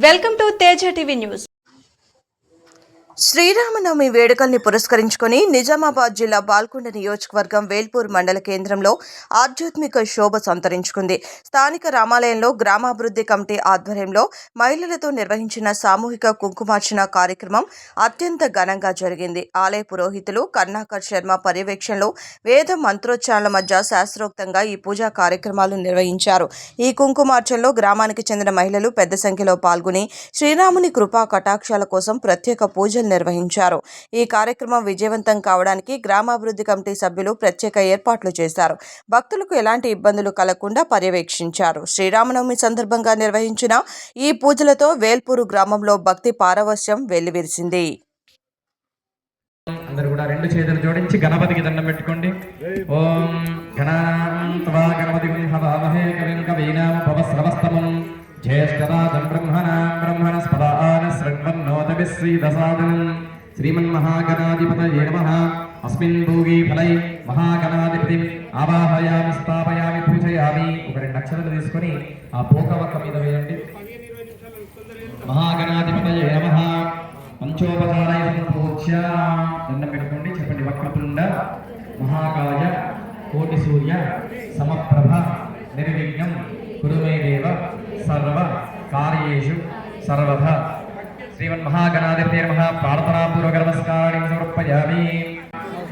Welcome to Teja TV news. Sri Rama Navami వేడుకల్ని పురస్కరించుకుని నిజామాబాద్ జిల్లా బాల్కొండ నియోజకవర్గం వేల్పూర్ మండల కేంద్రంలో ఆధ్యాత్మిక శోభ సంతరించుకుంది. స్థానిక రామాలయంలో గ్రామాభివృద్ధి కమిటీ ఆధ్వర్యంలో మహిళలతో నిర్వహించిన సామూహిక కుంకుమార్చన కార్యక్రమం అత్యంత ఘనంగా జరిగింది. ఆలయ పురోహితులు కర్ణాకర్ శర్మ పర్యవేక్షణలో వేద మంత్రోచ్చారణల మధ్య శాస్త్రోక్తంగా ఈ పూజా కార్యక్రమాలు నిర్వహించారు. ఈ కుంకుమార్చనలో గ్రామానికి చెందిన మహిళలు పెద్ద సంఖ్యలో పాల్గొని శ్రీరాముని కృపా కటాక్షాల కోసం ప్రత్యేక పూజలు నిర్వహించారు. ఈ కార్యక్రమం విజయవంతం కావడానికి గ్రామాభివృద్ధి కమిటీ సభ్యులు ప్రత్యేక ఏర్పాట్లు చేశారు. భక్తులకు ఎలాంటి ఇబ్బందులు కలగకుండా పర్యవేక్షించారు. శ్రీరామనవమి సందర్భంగా నిర్వహించిన ఈ పూజలతో వేల్పూరు గ్రామంలో భక్తి పారవస్యం వెల్లివిరిసింది. అందరూ కూడా రెండు చేతులు జోడించి గణపతికి దండం పెట్టుకోండి. ఓం గణాన్వా గణపతి హవామహే కవిం కవీనాముపవస్రవస్తమం జ్యేష్ఠరాజం బ్రహ్మణస్పదాన శృణ్వన్నోతవిశ్రీదసాదనం శ్రీమన్మహాగణాధిపతయే నమః. అస్మిన్ భూగి ఫలై మహాగణాధిపతిం ఆవాహయామి స్థాపయామి పూజయామి. ఒక రెండు అక్షరాలు తీసుకొని ఆ పోకవక్క మీద వేయండి. మహాగణాధిపతయే నమః. పంచోపచారై సంపూజ్య దండం పెట్టుకోండి. చెప్పండి. వక్రతుండ మహాకాయ కోటి సూర్య సమప్రభ నిర్విఘ్నం కురు మే దేవ సర్వ కార్యేషు సర్వదా. శ్రీమన్మహాగణాధిపతయే నమః. ప్రార్థనాపూర్వక నమస్కారాన్ని సమర్పయామి.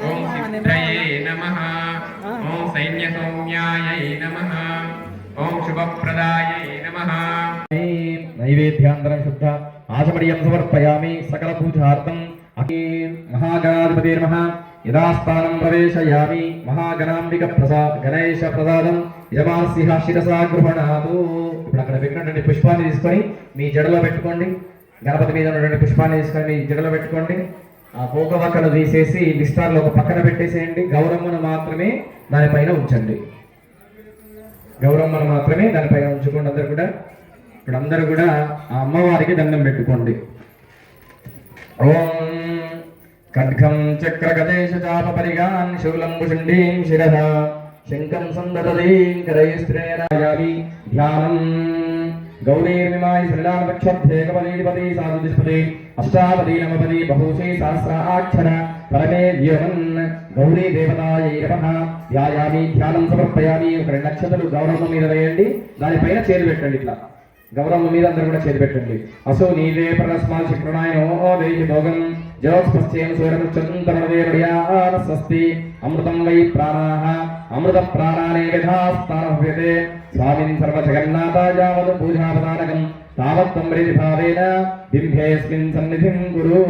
ఓం సిద్ధయే నమః. ఓం సైన్య సౌమ్యాయై నమః. ఓం శుభప్రదాయై నమః. నైవేద్యాంతరం శుద్ధ ఆచమడియం సమర్పయామి. సకల పూజార్థం మహాగణాధిపతే నమః. యథాస్థానం ప్రవేశయామి. మహాగణాంబిక గణేశ ప్రసాదం యజమానస్య శిరసా గృహణాతు. ఇప్పుడు అక్కడ పెట్టినటువంటి పుష్పాన్ని తీసుకొని మీ జడలో పెట్టుకోండి. గణపతి మీద ఉన్నటువంటి పుష్పాన్ని తీసుకొని మీ జడలో పెట్టుకోండి. ఆ పోకవక్కను తీసేసి విస్తారంలో ఒక పక్కన పెట్టేసేయండి. గౌరమ్మను మాత్రమే దానిపైన ఉంచండి. గౌరమ్మను మాత్రమే దానిపైన ఉంచుకోండి. అందరు కూడా ఇప్పుడు అందరూ కూడా ఆ అమ్మవారికి దండం పెట్టుకోండి. ఓం ఖడ్గం చక్రగదేశ చాప పరిగాన్ శూలం భుషుండీం శిరః శంఖం సందదలీం కరైస్త్రేరాయామి. ధ్యానం గౌరీర్విమాయి శ్రీరామపక్షభ్యేకపదీపతి సాధుదిష్పతి అష్టాపదీ నమపది బహుశై సహస్రాక్షర పరమే వ్యోమన్ గౌరీ దేవతాయై నమః. ధ్యాయామి. ధ్యానం సమర్పయామి. ఒక రెండు నక్షత్రాలు గౌరమ్మ మీద వేయండి. దానిపైన చేరు పెట్టండి. ఇట్లా గౌరమ్మ మీద అందరూ కూడా చేరు పెట్టండి. అసో నీవే పరస్మాల్ శుక్రనాయనో దేహి భోగం జలోస్పశ్చేన సూర్యముచ్చంతమదేవయాన స్వస్తి. అమృతం వై ప్రాణాః అమృత ప్రాణానే విధాస్తానభ్యతే. స్వామిన్ సర్వజగన్నాథాయావత్ పూజాపదానకం తావత్ త్వం భావేన బింభేస్మిన్ సన్నిధిం కురు.